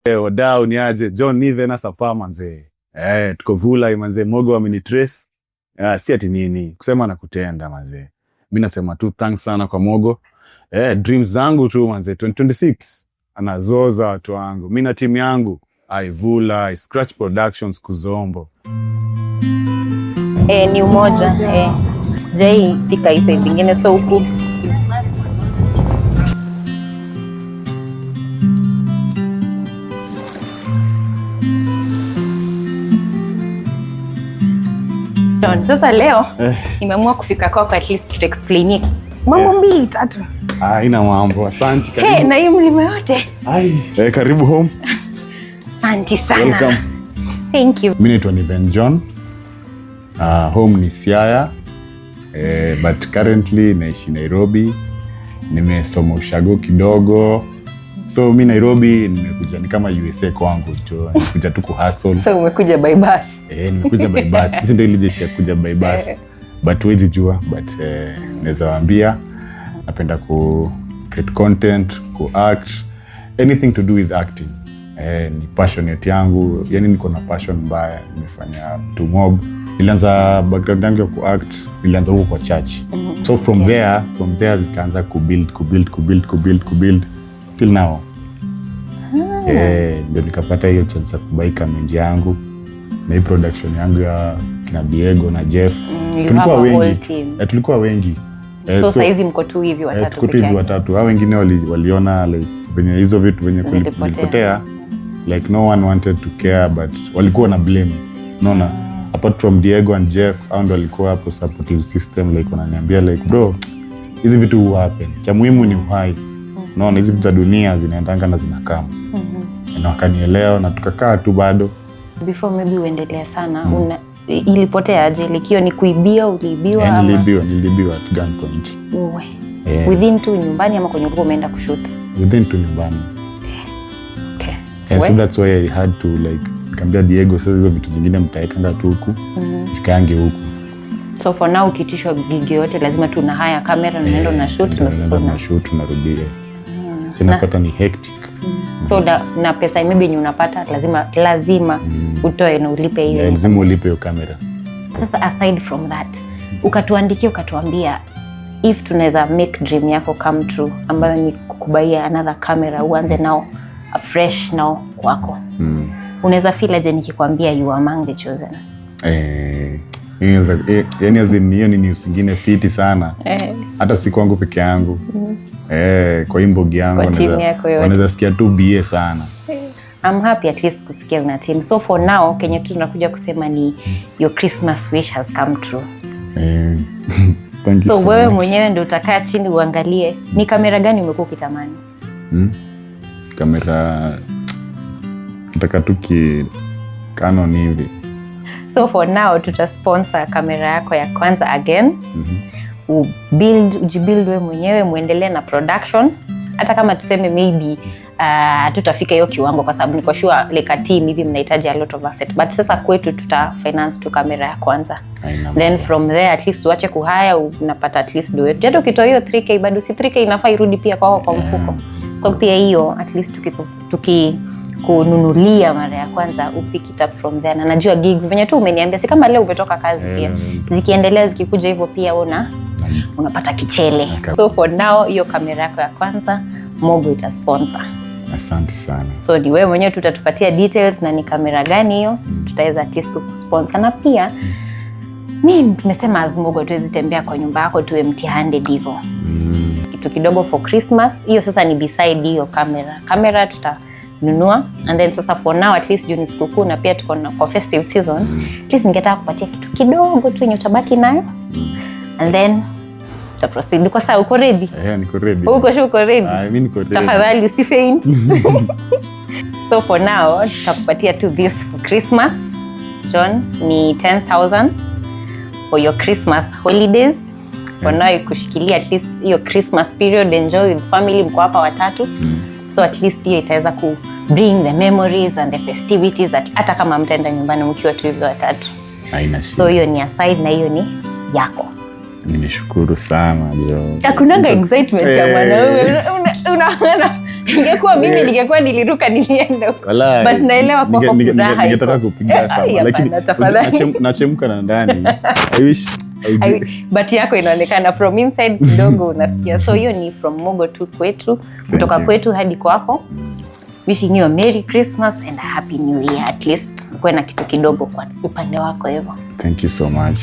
Wadau ni aje John Nive na Sapa manze. Tuko Vula manze, Mogo amenitrace. Si ati nini, kusema na kutenda manze. Mimi nasema tu thanks sana kwa Mogo. Dreams zangu tu manze 2026 anazoza watu wangu. Mimi na timu yangu Vula, Scratch Productions Kuzombo. Ni umoja. Sijai fika hii side nyingine so huku. Sasa leo nimeamua kufika kwako at least to explain mambo mbili tatu. Ina mambo. Asante karibu. Na hii mlima yote. Karibu home. Asante sana. Welcome. Thank you. Mimi naitwa Niven John. Home ni Siaya. But currently naishi Nairobi. Nimesoma ushago kidogo. So mimi Nairobi nimekuja ni kama USA kwangu tu. Nimekuja tu kuhustle. So umekuja by bus? Nimekuja by bus. Sisi ndio ilijeshi kuja by bus. But huwezi jua, but naweza waambia napenda ku create content, ku act, anything to do with acting. Ni passionate yangu, yani niko na passion mbaya, nimefanya to mob. Nilianza background yangu ya ku act, nilianza huko kwa church. So from there nikaanza ku build till now. Ndio nikapata hiyo chance ya kubai kamera yangu na hii production yangu ya kina Diego na Jeff. Tulikuwa wengi. So saizi mko tu hivi watatu pekee yake. Watatu. Hao wengine waliona like venye hizo vitu venye kulipotea. Like no one wanted to care but walikuwa na blame. Unaona? Apart from Diego and Jeff, hao ndio walikuwa hapo supportive system like wananiambia like bro, hizi vitu hu happen. Cha muhimu ni uhai. Unaona hizi vitu za dunia zinaendanga na zinakama. Na wakanielewa na tukakaa tu bado. Before maybe uendelea sana, ilipotea aje? Likio ni kuibia, uliibiwa ama? Niliibiwa at gunpoint. Within tu nyumbani ama kwenye ulikuwa umeenda kushoot? Within tu nyumbani. So that's why I had to like nikamwambia Diego sasa hizo vitu zingine mtaekanga tu huku. Zikaange huku. So for now ukitishwa gig yote lazima tu na haya kamera na nenda na shoot na sasa na shoot unarudia. Tunapata ni hectic. So na pesa maybe yenye unapata lazima utoe na ulipe hiyo. Lazima ulipe hiyo kamera. Sasa aside from that, ukatuambia if tunaweza make dream yako come true ambayo ni kukubaia another camera uanze now fresh now kwako. Unaweza feel aje nikikwambia you are among the chosen? Yani azini hiyo ni news nyingine fiti sana. Hata si kwangu peke yangu. Kwa imbogi yangu wanaweza sikia tu BA sana. I'm happy at least kusikia una team. So for now Kenya tu tunakuja kusema ni your Christmas wish has come true. Thank you so wewe mwenyewe ndio utakaa chini uangalie ni kamera gani umekuwa ukitamani? Kamera nataka tu Canon hivi. So for now tutasponsor kamera yako ya kwanza again. Ujibuild wewe mwenyewe, muendelee na production. Hata kama tuseme maybe tutafika hiyo kiwango kwa sababu niko sure like a team hivi mnahitaji a lot of asset. But sasa kwetu tuta finance tu kamera ya kwanza. Then from there at least uache kuhaya unapata at least do it. Hata ukitoa hiyo 3K bado si 3K inafaa irudi pia kwa mfuko. So pia hiyo at least kununulia mara ya kwanza upick it up from there. Na najua gigs venye tu umeniambia si kama leo umetoka kazi pia. Zikiendelea zikikuja hivyo pia unapata kichele. So for now hiyo kamera yako ya kwanza Mogo itasponsor. Asante sana. So ni wewe mwenyewe tutatupatia details na ni kamera gani hiyo tutaweza at least kusponsor. Na pia mimi tumesema Mogo tuwezi tembea kwa nyumba yako tu empty handed hivyo. Kitu kidogo for Christmas hiyo sasa ni beside hiyo kamera tutanunua. And then sasa for now at least juni sikukuu na pia tuko kwa festive season at least ningetaka kupatia kitu kidogo tu yenye utabaki nayo. And then proceed. Kwa sababu uko ready? Niko ready. Uko ready? Mimi niko ready. Tafadhali usifaint. So for now tutakupatia to this for Christmas. John ni 10,000 for your Christmas holidays. For now kushikilia at least hiyo Christmas period, enjoy with family, mko hapa watatu. So at least hiyo itaweza ku bring the memories and the festivities hata kama mtaenda nyumbani mkiwa tu hivyo watatu. So hiyo ni aside na hiyo ni yako. Nimeshukuru sana jo. Hakunanga excitement ya mwanaume. Ingekuwa mimi ningekuwa niliruka nilienda huko. But naelewa kwa furaha. Ningetaka kupiga sama lakini nachemka na ndani. I wish but yako inaonekana from inside kidogo unasikia. So hiyo ni from Mugo tu kwetu, kutoka kwetu hadi kwako. Wishing you a Merry Christmas and a Happy New Year, at least kuwe na kitu kidogo kwa upande wako hivyo. Thank you so much.